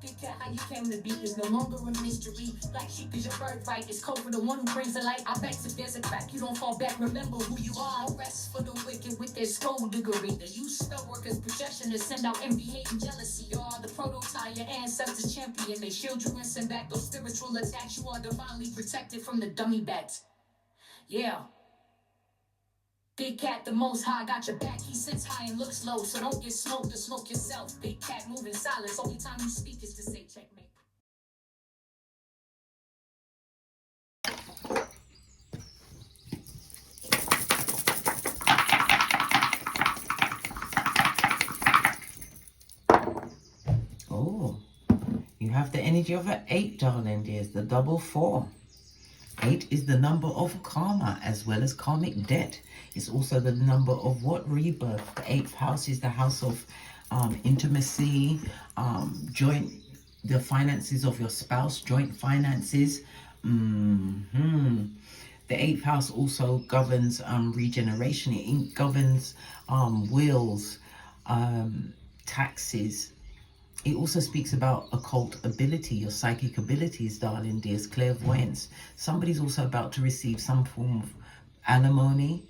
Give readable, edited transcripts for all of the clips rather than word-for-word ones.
Big cat, how you came to be is no longer a mystery. Black sheep is your birthright. It's code for the one who brings the light. I bet if there's a crack, you don't fall back. Remember who you are. No rest for the wicked with their skullduggery. The use spell workers' projection to send out envy, hate, and jealousy. You are the prototype, your ancestors champion. They shield you and send back those spiritual attacks. You are divinely protected from the dummy bats. Yeah. Big cat, the most high, got your back. He sits high and looks low, so don't get smoked or smoke yourself. Big cat, moving silence. Only time you speak is to say checkmate. Oh, you have the energy of an 8, darling dears, the double 4. 8 is the number of karma as well as karmic debt. It's also the number of what? Rebirth. The 8th house is the house of intimacy, the finances of your spouse, joint finances. The 8th house also governs regeneration. It governs wills, taxes. It also speaks about occult ability, your psychic abilities, darling dears, clairvoyance. Somebody's also about to receive some form of alimony,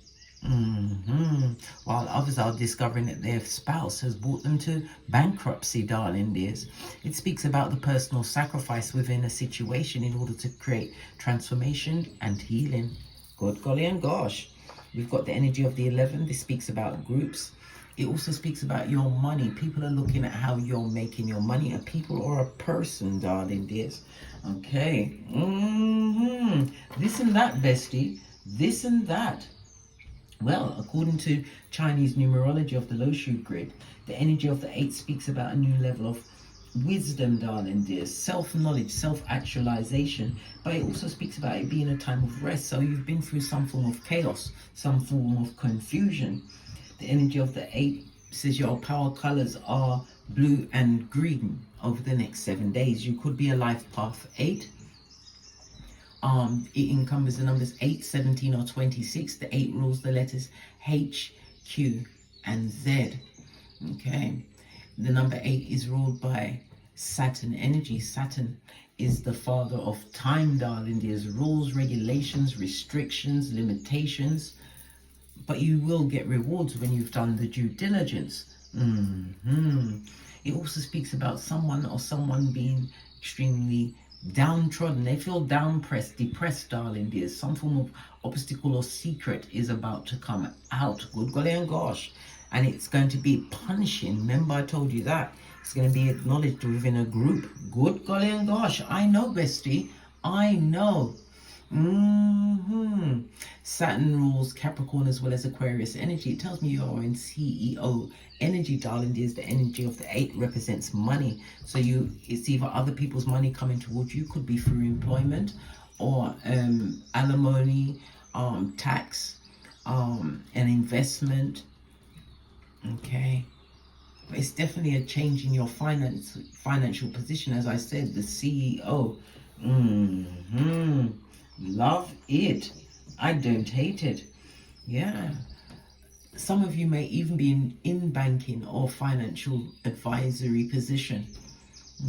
while others are discovering that their spouse has brought them to bankruptcy, darling dears. It speaks about the personal sacrifice within a situation in order to create transformation and healing. Good golly and gosh. We've got the energy of the 11. This speaks about groups. It also speaks about your money. People are looking at how you're making your money. A people or a person, darling dears. Okay. This and that, bestie. This and that. Well, according to Chinese numerology of the Lo Shu grid, the energy of the 8 speaks about a new level of wisdom, darling dears. Self-knowledge, self-actualization. But it also speaks about it being a time of rest. So you've been through some form of chaos, some form of confusion. The energy of the 8 says your power colors are blue and green over the next 7 days. You could be a life path 8. It encumbers the numbers 8, 17, or 26. The 8 rules the letters H, Q, and Z. Okay. The number 8 is ruled by Saturn energy. Saturn is the father of time, darling. There's rules, regulations, restrictions, limitations. But you will get rewards when you've done the due diligence. It also speaks about someone being extremely downtrodden. They feel depressed, darling dears. Some form of obstacle or secret is about to come out. Good golly and gosh. And it's going to be punishing. Remember, I told you that. It's going to be acknowledged within a group. Good golly and gosh. I know, bestie. I know. Saturn rules Capricorn as well as Aquarius energy. It tells me you are in CEO energy, darling. Is the energy of the 8 represents money. So it's either other people's money coming towards you, could be through employment or alimony, tax, an investment. Okay. But it's definitely a change in your financial position. As I said, the CEO. Love it. I don't hate it. Yeah. Some of you may even be in banking or financial advisory position.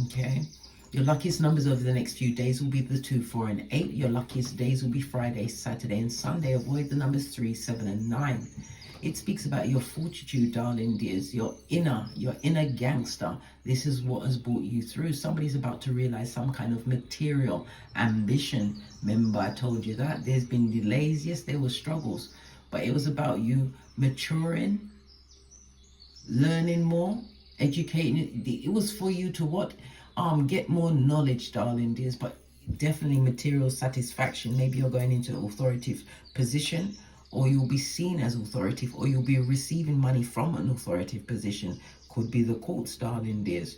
Okay. Your luckiest numbers over the next few days will be the 2, 4, and 8. Your luckiest days will be Friday, Saturday, and Sunday. Avoid the numbers 3, 7, and 9. It speaks about your fortitude, darling dears, your inner gangster. This is what has brought you through. Somebody's about to realize some kind of material ambition. Remember, I told you that. There's been delays. Yes, there were struggles. But it was about you maturing, learning more, educating. It was for you to what? Get more knowledge, darling dears. But definitely material satisfaction. Maybe you're going into an authoritative position, or you'll be seen as authoritative, or you'll be receiving money from an authoritative position. Could be the courts, darling dears.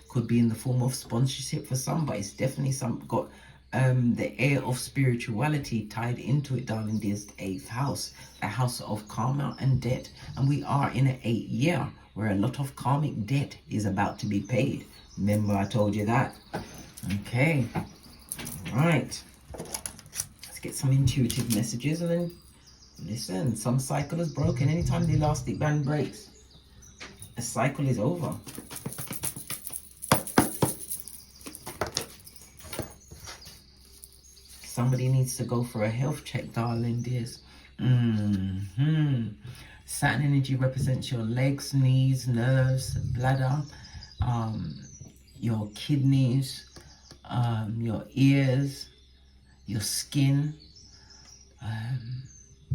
Could be in the form of sponsorship for some, but it's definitely got the air of spirituality tied into it, darling dears. The 8th house, the house of karma and debt. And we are in an 8th year where a lot of karmic debt is about to be paid. Remember, I told you that. Okay. All right. Get some intuitive messages, and then listen. Some cycle is broken. Anytime the elastic band breaks, a cycle is over. Somebody needs to go for a health check, darling dears. Saturn energy represents your legs, knees, nerves, bladder, your kidneys, your ears, your skin,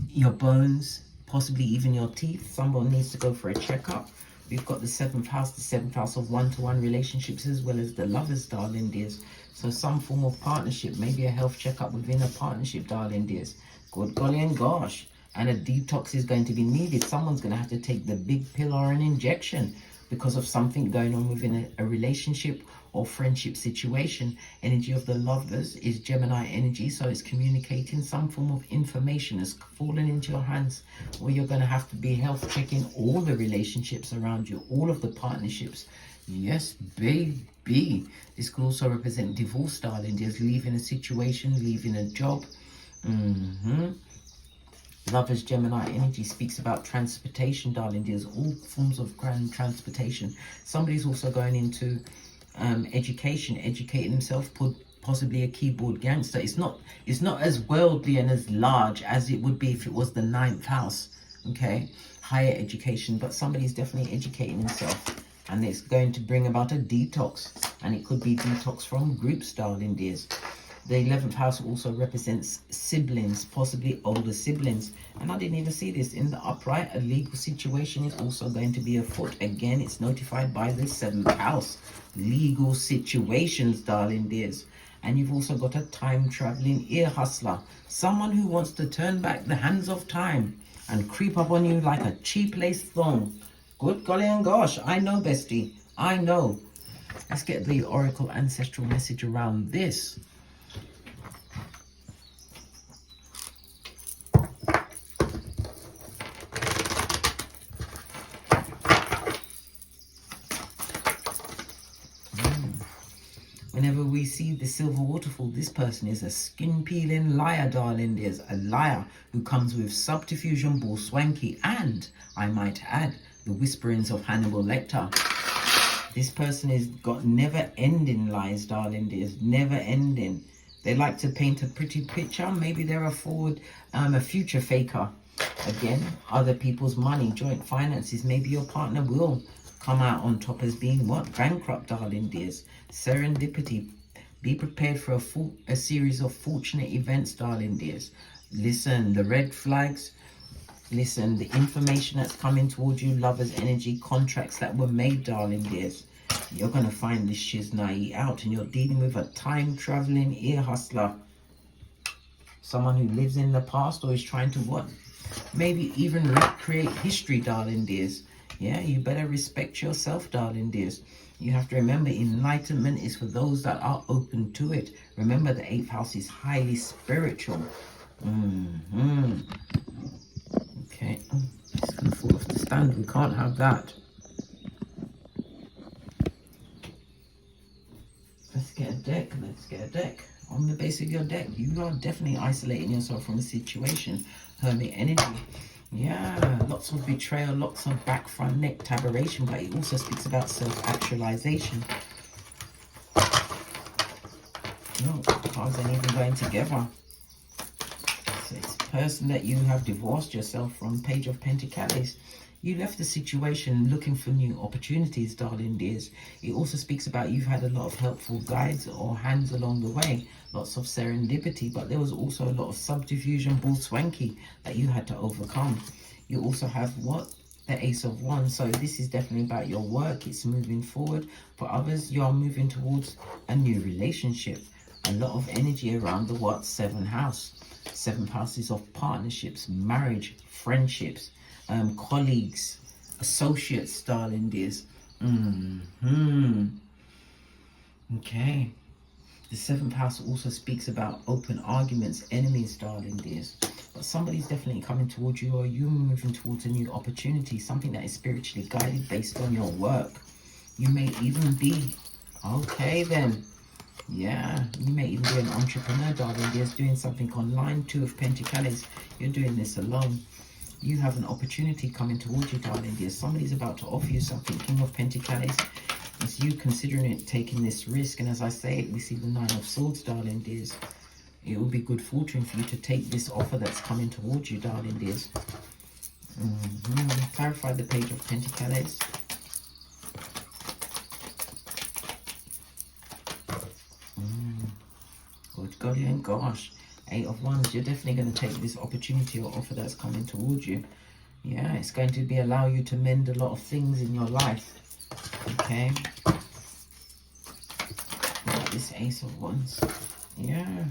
your bones, possibly even your teeth. Someone needs to go for a checkup. We've got the 7th house, the 7th house of one-to-one relationships, as well as the lovers, darling dears. So some form of partnership, maybe a health checkup within a partnership, darling dears. Good golly and gosh. And a detox is going to be needed. Someone's going to have to take the big pill or an injection because of something going on within a relationship or friendship situation. Energy of the lovers is Gemini energy, so it's communicating. Some form of information has fallen into your hands, or you're going to have to be health checking all the relationships around you, all of the partnerships. Yes, baby. This could also represent divorce, darling. There's leaving a situation, leaving a job. Lovers Gemini energy speaks about transportation, darling. There's all forms of grand transportation. Somebody's also going into education, educating himself, possibly a keyboard gangster. It's not as worldly and as large as it would be if it was the 9th house. Okay, higher education, but somebody's definitely educating himself, and it's going to bring about a detox, and it could be detox from groups, darling dears. The 11th house also represents siblings, possibly older siblings. And I didn't even see this in the upright. A legal situation is also going to be afoot. Again, it's notified by the 7th house. Legal situations, darling dears. And you've also got a time-traveling ear hustler. Someone who wants to turn back the hands of time and creep up on you like a cheap lace thong. Good golly and gosh, I know, bestie. I know. Let's get the oracle ancestral message around this. Whenever we see the silver waterfall, this person is a skin-peeling liar, darling. There's a liar who comes with subterfuge, bull swanky, and, I might add, the whisperings of Hannibal Lecter. This person has got never-ending lies, darling. There's never-ending. They like to paint a pretty picture. Maybe they're a future faker. Again, other people's money, joint finances. Maybe your partner will come out on top as being what? Bankrupt, darling dears. Serendipity. Be prepared for a series of fortunate events, darling dears. Listen, the red flags. Listen, the information that's coming towards you, lovers energy, contracts that were made, darling dears. You're going to find this shiznai out, and you're dealing with a time-traveling ear hustler. Someone who lives in the past or is trying to what? Maybe even recreate history, darling dears. Yeah, you better respect yourself, darling dears. You have to remember, enlightenment is for those that are open to it. Remember, the 8th house is highly spiritual. Okay, it's going to fall off the stand. We can't have that. Let's get a deck. Let's get a deck. On the base of your deck, you are definitely isolating yourself from a situation. Hermit energy. Yeah, lots of betrayal, lots of back, front, neck, taburation, but it also speaks about self-actualization. No, cards ain't even going together. So it's a person that you have divorced yourself from. Page of Pentacles. You left the situation looking for new opportunities, darling dears. It also speaks about you've had a lot of helpful guides or hands along the way. Lots of serendipity, but there was also a lot of subterfuge and bull swanky that you had to overcome. You also have what? The Ace of Wands. So this is definitely about your work. It's moving forward. For others, you are moving towards a new relationship. A lot of energy around the what? 7th house. 7th house is of partnerships, marriage, friendships, colleagues, associates, darling dears. Okay. The 7th house also speaks about open arguments, enemies, darling dears. But somebody's definitely coming towards you, or you're moving towards a new opportunity, something that is spiritually guided based on your work. You may even be, okay then. Yeah, you may even be an entrepreneur, darling dears, doing something online. 2 of Pentacles. You're doing this alone. You have an opportunity coming towards you, darling dear. Somebody's about to offer you something. King of Pentacles. It's you considering it, taking this risk. And as I say it, we see the 9 of Swords, darling dears. It will be good fortune for you to take this offer that's coming towards you, darling dears. Clarify the Page of Pentacles. Good golly and gosh. 8 of Wands. You're definitely going to take this opportunity or offer that's coming towards you. Yeah, it's going to be allow you to mend a lot of things in your life. Okay. This Ace of Wands. Yeah.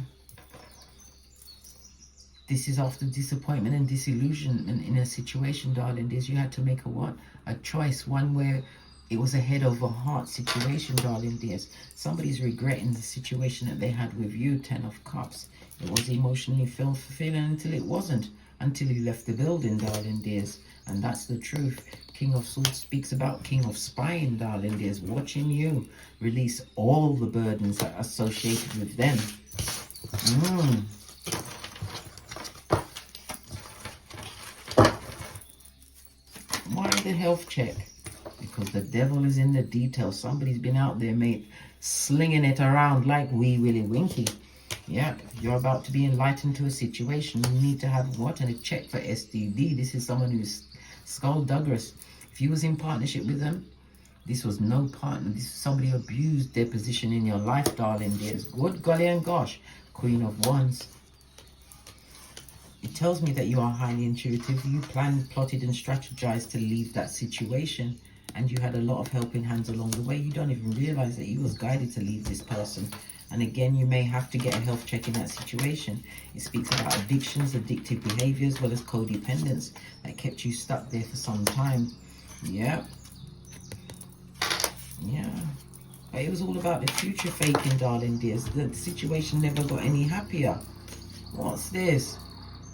This is after disappointment and disillusionment in a situation, darling. You had to make a what? A choice. One where it was a head over heart situation, darling dears. Somebody's regretting the situation that they had with you, 10 of Cups. It was emotionally fulfilling until it wasn't. Until you left the building, darling dears. And that's the truth. King of Swords speaks about King of Spine, darling dears. Watching you release all the burdens that are associated with them. Why the health check? Because the devil is in the details. Somebody's been out there, mate, slinging it around like Wee Willie Winky. Yeah, you're about to be enlightened to a situation. You need to have what? And a check for STD. This is someone who's skullduggerous. If you was in partnership with them, this was no partner. This is somebody who abused their position in your life, darling dears. Good golly and gosh. Queen of Wands. It tells me that you are highly intuitive. You planned, plotted and strategized to leave that situation. And you had a lot of helping hands along the way. You don't even realize that you was guided to leave this person. And again, you may have to get a health check in that situation. It speaks about addictions, addictive behavior, as well as codependence that kept you stuck there for some time. Yeah. Yeah. But it was all about the future faking, darling dears. The situation never got any happier. What's this?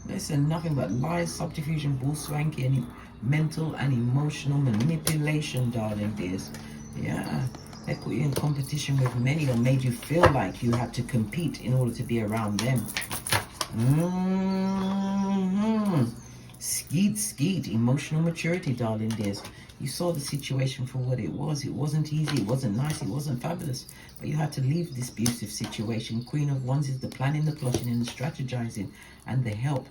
Listen, nothing but lies, subterfuge, bull swanky, and mental and emotional manipulation, darling dears. Yeah. They put you in competition with many or made you feel like you had to compete in order to be around them. Skeet. Emotional maturity, darling dears. You saw the situation for what it was. It wasn't easy. It wasn't nice. It wasn't fabulous. But you had to leave this abusive situation. Queen of Wands is the planning, the plotting, and the strategizing, and the help.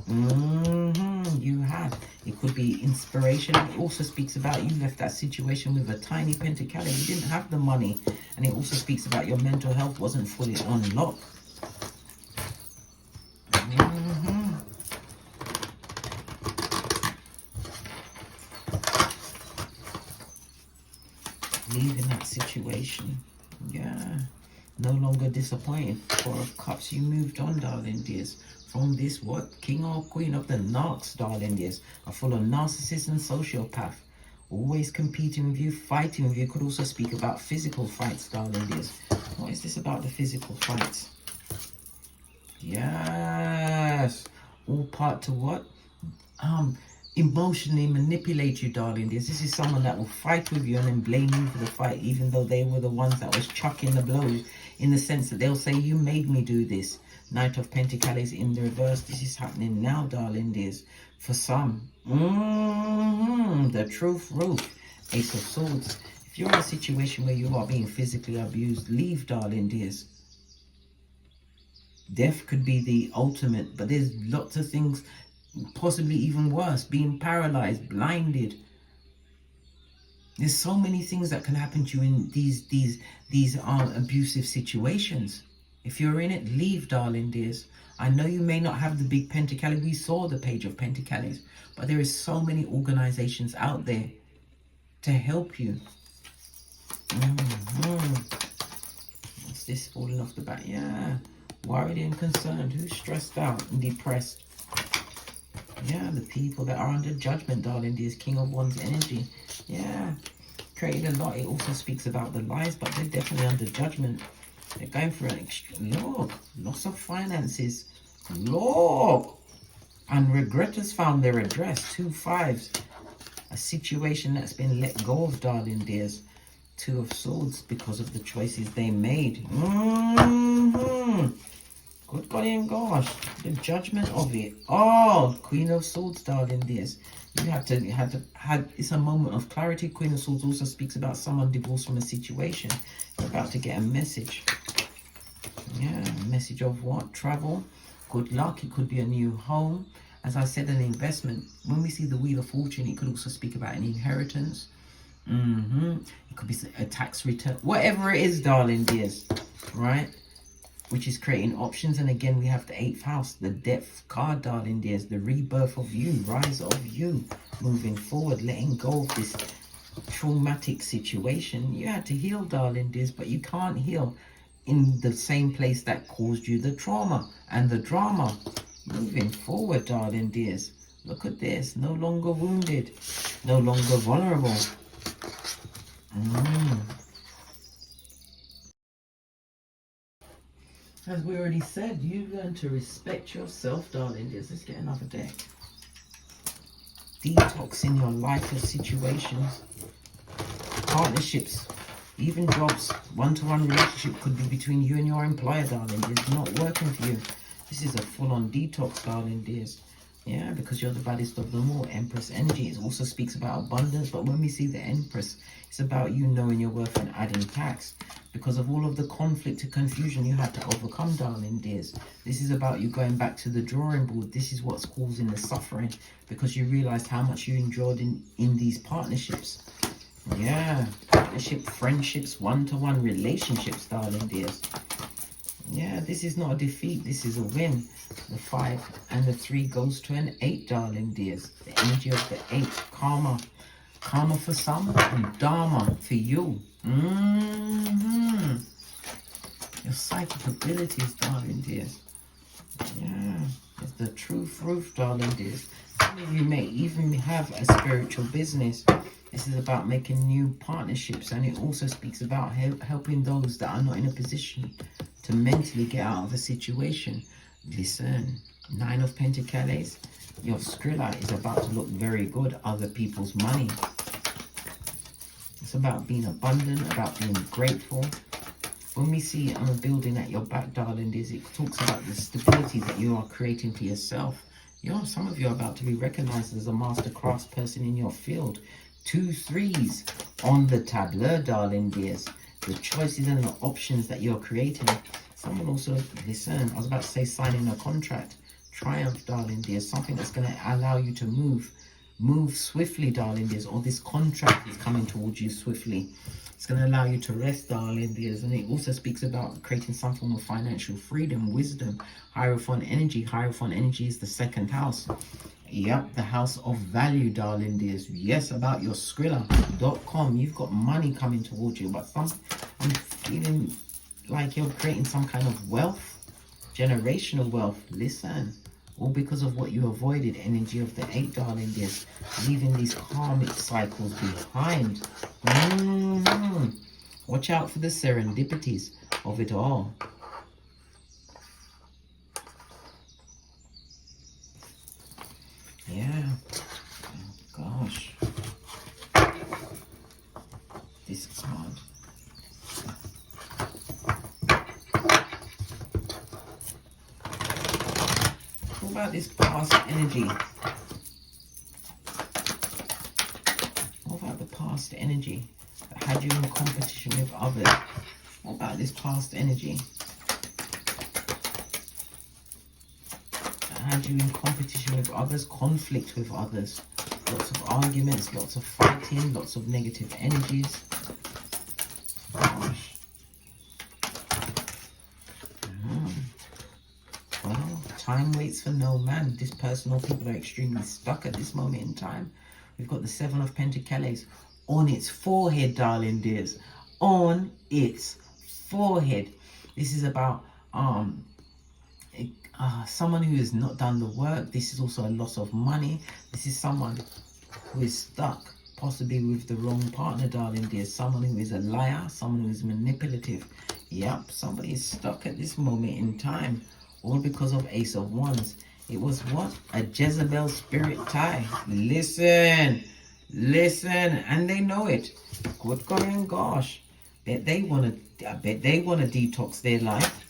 You had. It could be inspiration. It also speaks about you left that situation with a tiny pentacle. You didn't have the money. And it also speaks about your mental health wasn't fully unlocked. Leaving that situation. Yeah. No longer disappointed. 4 of Cups. You moved on, darling dears. From this what? King or Queen of the Narcs, darling dears. Are full of narcissists and sociopath. Always competing with you, fighting with you. Could also speak about physical fights, darling dears. What is this about the physical fights? Yes. All part to what? Emotionally manipulate you, darling dears. This is someone that will fight with you and then blame you for the fight, even though they were the ones that was chucking the blows, in the sense that they'll say, you made me do this. Knight of Pentacles in the reverse. This is happening now, darling dears. For some. The truth roof. Ace of Swords. If you're in a situation where you are being physically abused, leave, darling dears. Death could be the ultimate, but there's lots of things, possibly even worse. Being paralyzed, blinded. There's so many things that can happen to you in these abusive situations. If you're in it, leave, darling dears. I know you may not have the big pentacle. We saw the Page of Pentacles, but there is so many organizations out there to help you. What's this falling off the back? Yeah. Worried and concerned. Who's stressed out and depressed? Yeah, the people that are under judgment, darling dears. King of Wands energy. Yeah. Created a lot. It also speaks about the lies, but they're definitely under judgment. They're going for an look, loss of finances. Look. And regretters found their address. 2 5s. A situation that's been let go of, darling dears. 2 of Swords because of the choices they made. Good golly and gosh. The judgment of it. Oh, Queen of Swords, darling dears. You had to it's a moment of clarity. Queen of Swords also speaks about someone divorced from a situation. You're about to get a message. Yeah, message of what? Travel, good luck. It could be a new home. As I said, an investment. When we see the Wheel of Fortune, it could also speak about an inheritance. It could be a tax return. Whatever it is, darling dears, right? Which is creating options. And again, we have the 8th house, the Death card, darling dears. The rebirth of you, rise of you. Moving forward, letting go of this traumatic situation. You had to heal, darling dears, but you can't heal in the same place that caused you the trauma and the drama. Moving forward, darling dears. Look at this. No longer wounded. No longer vulnerable. As we already said, you learn to respect yourself, darling dears. Let's get another deck. Detox in your life or situations. Partnerships. Even jobs. One-to-one relationship could be between you and your employer, darling dears. Not working for you. This is a full-on detox, darling dears. Yeah, because you're the baddest of them all. Empress energy. It also speaks about abundance. But when we see the Empress, it's about you knowing your worth and adding tax. Because of all of the conflict and confusion you had to overcome, darling dears. This is about you going back to the drawing board. This is what's causing the suffering. Because you realized how much you enjoyed in these partnerships. Yeah, partnership, friendships, one-to-one relationships, darling dears. Yeah, this is not a defeat. This is a win. The 5 and the 3 goes to an 8, darling dears. The energy of the 8. Karma. Karma for some and Dharma for you. Your psychic abilities, darling dears. Yeah, it's the truth roof, darling dears. Some of you may even have a spiritual business. This is about making new partnerships, and it also speaks about helping those that are not in a position to mentally get out of a situation. Listen, 9 of Pentacles, your Skrilla is about to look very good. Other people's money. It's about being abundant, about being grateful. When we see it on a building at your back, darling, it talks about the stability that you are creating for yourself. Some of you are about to be recognized as a master crafts person in your field. 2 3s on the tableau, darling dears. The choices and the options that you're creating. Someone also, listen, I was about to say signing a contract. Triumph, darling dears. Something that's going to allow you to move swiftly, darling dears. Or this contract is coming towards you swiftly. It's going to allow you to rest, darling dears. And it also speaks about creating some form of financial freedom, wisdom, Hierophant energy. Hierophant energy is the 2nd house. Yep, the house of value, darling dears. Yes, about your Skrilla.com. You've got money coming towards you, but I'm feeling like you're creating some kind of wealth, generational wealth. Listen, all because of what you avoided. Energy of the 8, darling dears. Leaving these karmic cycles behind. Watch out for the serendipities of it all. Yeah. Oh, gosh. This card. What about this past energy? What about the past energy that had you in competition with others? What about this past energy that had you in competition with others, conflict with others, lots of arguments, lots of fighting, lots of negative energies? Gosh. Well, time waits for no man. This person or people are extremely stuck at this moment in time. We've got the 7 of Pentacles on its forehead, darling dears. On its forehead. This is about someone who has not done the work. This is also a loss of money. This is someone who is stuck, possibly with the wrong partner, darling dears. Someone who is a liar, someone who is manipulative. Yep, somebody is stuck at this moment in time. All because of Ace of Wands. It was what? A Jezebel spirit tie. Listen. Listen. And they know it. Good going gosh. I bet they want to detox their life.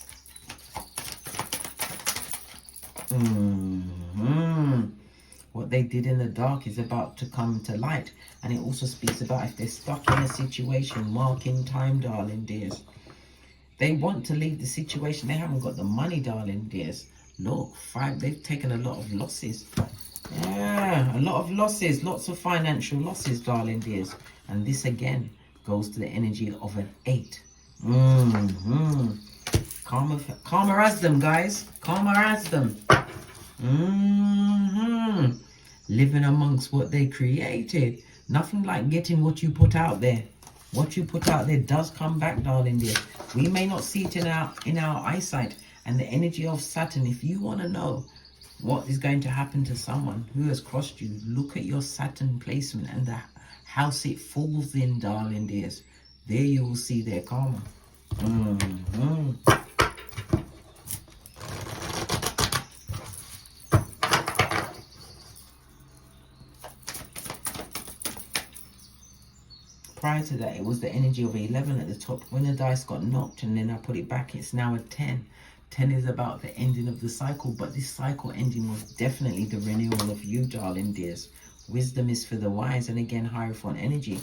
What they did in the dark is about to come to light. And it also speaks about if they're stuck in a situation, marking time, darling dears. They want to leave the situation. They haven't got the money, darling dears. Look, they've taken a lot of losses. Yeah, a lot of losses. Lots of financial losses, darling dears. And this again goes to the energy of an 8. Karma has them, guys. Karma has them. Living amongst what they created. Nothing like getting what you put out there. What you put out there does come back, darling dear. We may not see it in our eyesight. And the energy of Saturn, if you want to know what is going to happen to someone who has crossed you, look at your Saturn placement and the house it falls in, darling dears. There you will see their karma. Prior to that, it was the energy of 11 at the top. When the dice got knocked and then I put it back, it's now a 10. 10 is about the ending of the cycle, but this cycle ending was definitely the renewal of you, darling dears. Wisdom is for the wise, and again, Hierophant energy.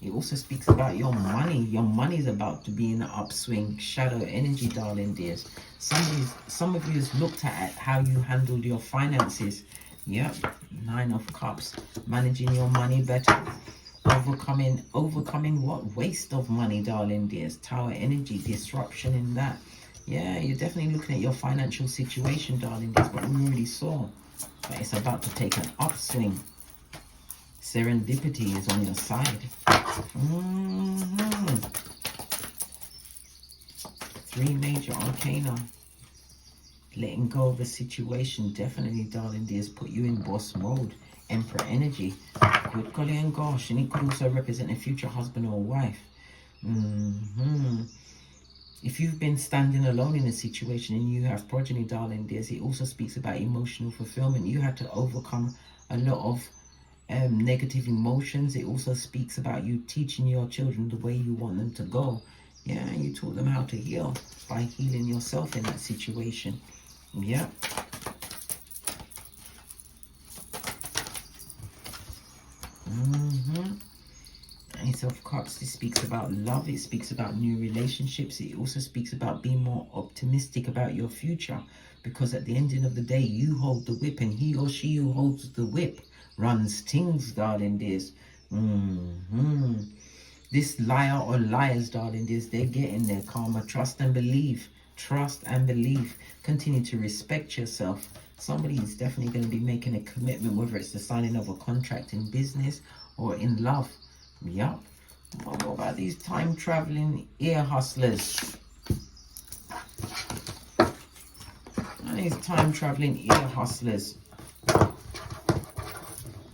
It also speaks about your money. Your money is about to be in the upswing. Shadow energy, darling dears. Some of you has looked at how you handled your finances. Yep, 9 of Cups. Managing your money better. Overcoming what? Waste of money, darling dears. Tower energy, disruption in that. Yeah, you're definitely looking at your financial situation, darling. That's what we already saw. But it's about to take an upswing. Serendipity is on your side. 3 major arcana. Letting go of a situation, definitely, darling dears, put you in boss mode. Emperor energy. Good golly and gosh. And it could also represent a future husband or wife. If you've been standing alone in a situation and you have progeny, darling dears, it also speaks about emotional fulfillment. You had to overcome a lot of negative emotions. It also speaks about you teaching your children the way you want them to go. Yeah, you taught them how to heal by healing yourself in that situation. Yeah. Ace of Cups, this speaks about love. It speaks about new relationships. It also speaks about being more optimistic about your future, because at the ending of the day, you hold the whip, and he or she who holds the whip runs things, darling dears. This liar or liars, darling dears, they're getting their karma. Trust and believe. Trust and believe. Continue to respect yourself. Somebody is definitely going to be making a commitment, whether it's the signing of a contract in business or in love. Yup. What about these time-traveling ear hustlers? And these time-traveling ear hustlers. I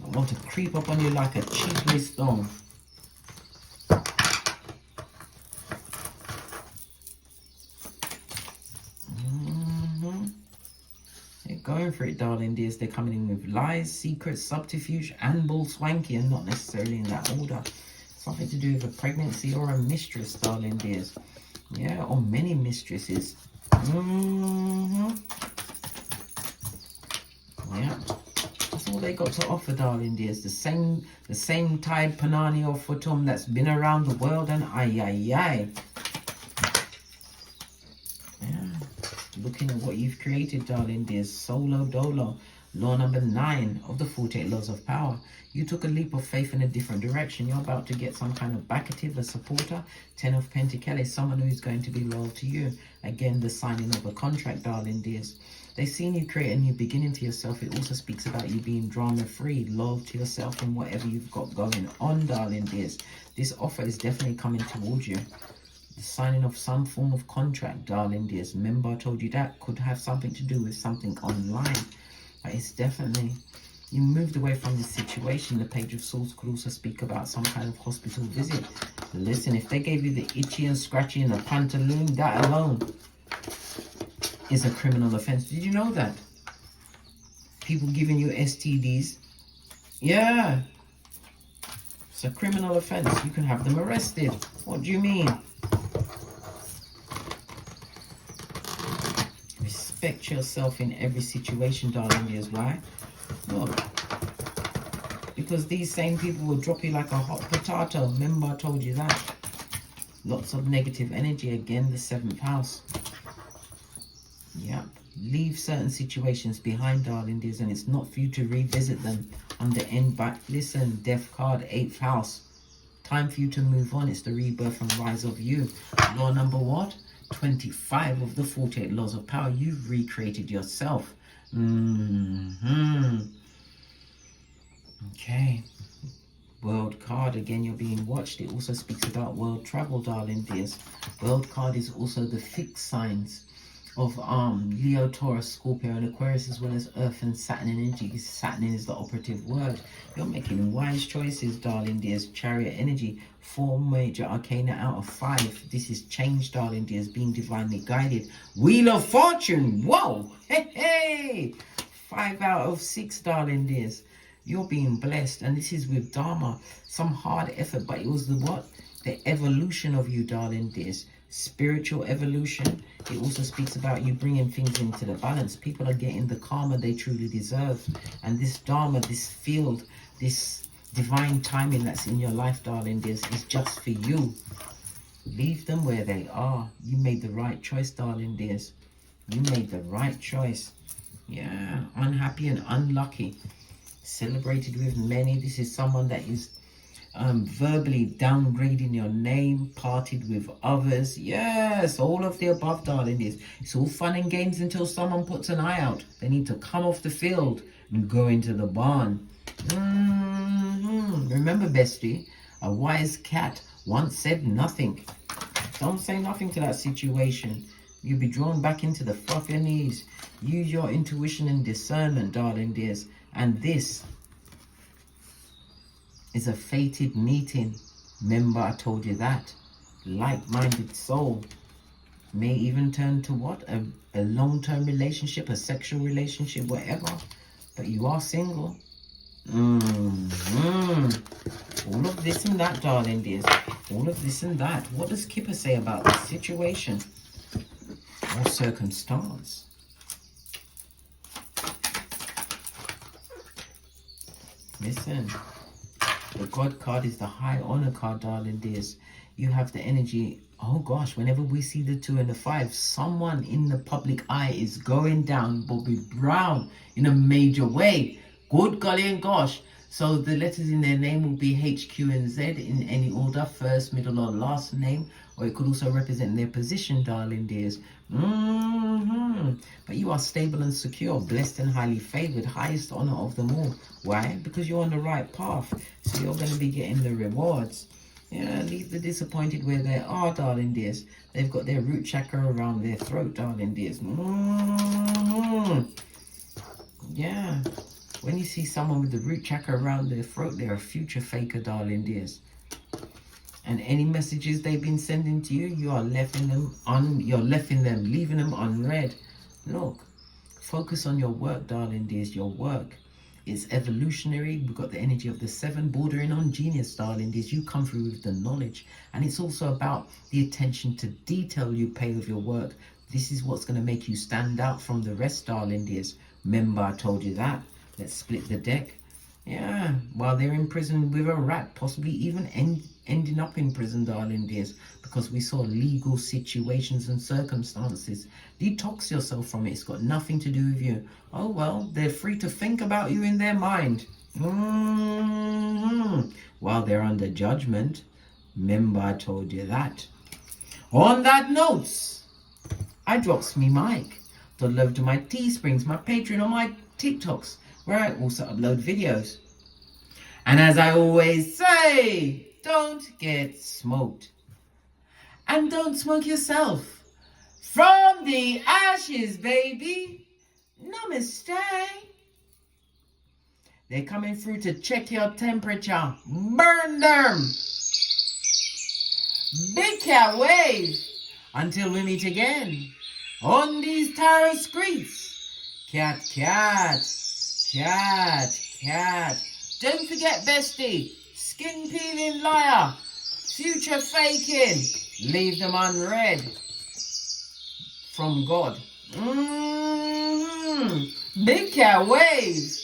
want to creep up on you like a cheap stone. They're going for it, darling dears. They're coming in with lies, secrets, subterfuge, and bull swanky, and not necessarily in that order. Something to do with a pregnancy or a mistress, darling dears. Yeah, or many mistresses. Yeah, that's all they got to offer, darling dears. The same Tide Panani or Futum that's been around the world, and ay. Looking at what you've created, darling dears. Solo Dolo. Law number 9 of the 48 laws of power. You took a leap of faith in a different direction. You're about to get some kind of backative, a supporter. 10 of Pentacles, someone who is going to be loyal to you. Again, the signing of a contract, darling dears. They've seen you create a new beginning to yourself. It also speaks about you being drama-free, loyal to yourself and whatever you've got going on, darling dears. This offer is definitely coming towards you. The signing of some form of contract, darling dears. Remember I told you that could have something to do with something online. But it's definitely, you moved away from this situation. The Page of Swords could also speak about some kind of hospital visit. Listen, if they gave you the itchy and scratchy and the pantaloon, that alone is a criminal offense. Did you know that? People giving you STDs. Yeah. It's a criminal offense. You can have them arrested. What do you mean? Respect yourself in every situation, darling dears. Why? Look, because these same people will drop you like a hot potato. Remember I told you that. Lots of negative energy. Again, the 7th house. Yep. Leave certain situations behind, darling dears, and it's not for you to revisit them under end back. Listen, Death card, 8th house. Time for you to move on. It's the rebirth and rise of you. Law number what? 25 of the 48 laws of power. You've recreated yourself. Okay. World card, again, you're being watched. It also speaks about world travel, darling dears. World card is also the fixed signs of Leo, Taurus, Scorpio, and Aquarius, as well as Earth and Saturn energy. Saturn is the operative word. You're making wise choices, darling dears. Chariot energy, 4 major arcana out of 5. This is change, darling dears, being divinely guided. Wheel of Fortune, whoa, hey, 5 out of 6, darling dears. You're being blessed, and this is with Dharma. Some hard effort, but it was the what? The evolution of you, darling dears. Spiritual evolution. It also speaks about you bringing things into the balance. People are getting the karma they truly deserve. And this Dharma, this field, this divine timing that's in your life, darling dears, is just for you. Leave them where they are. You made the right choice, darling dears. You made the right choice. Yeah, unhappy and unlucky. Celebrated with many. This is someone that is verbally downgrading your name, partied with others. Yes, all of the above, darling dears. It's all fun and games until someone puts an eye out. They need to come off the field and go into the barn. Remember, bestie, a wise cat once said nothing. Don't say nothing to that situation. You'll be drawn back into the froth of your knees. Use your intuition and discernment, darling dears. And this is a fated meeting. Remember, I told you that. Like-minded soul may even turn to what? A long-term relationship, a sexual relationship, whatever. But you are single. All of this and that, darling dears. All of this and that. What does Kipper say about this situation or circumstance? Listen. The God card is the high honor card, darling dears. You have the energy. Oh gosh, whenever we see the 2 and the 5, someone in the public eye is going down Bobby Brown in a major way. Good golly and gosh. So the letters in their name will be H, Q, and Z in any order, first, middle, or last name. Or it could also represent their position, darling dears. But you are stable and secure, blessed and highly favored, highest honor of them all. Why? Because you're on the right path. So you're going to be getting the rewards. Yeah, leave the disappointed where they are, darling dears. They've got their root chakra around their throat, darling dears. Yeah. When you see someone with the root chakra around their throat, they're a future faker, darling dears. And any messages they've been sending to you, you are leaving them unread. Look, focus on your work, darling dears. Your work is evolutionary. We've got the energy of the 7 bordering on genius, darling dears. You come through with the knowledge. And it's also about the attention to detail you pay with your work. This is what's going to make you stand out from the rest, darling dears. Remember, I told you that. Let's split the deck. Yeah, while they're in prison with a rat, possibly even ending up in prison, darling dears, because we saw legal situations and circumstances. Detox yourself from it. It's got nothing to do with you. Oh, well, they're free to think about you in their mind. While they're under judgment. Remember, I told you that. On that note, I drops me mic. The love to my Teesprings, my Patreon, or my TikToks, where I also upload videos. And as I always say, don't get smoked. And don't smoke yourself. From the ashes, baby. Namaste. They're coming through to check your temperature. Burn them. Big cat wave. Until we meet again on these tarot streets. Cat, cat. Cat, cat. Don't forget, bestie, skin peeling liar, future faking, leave them unread from God. Big cat waves.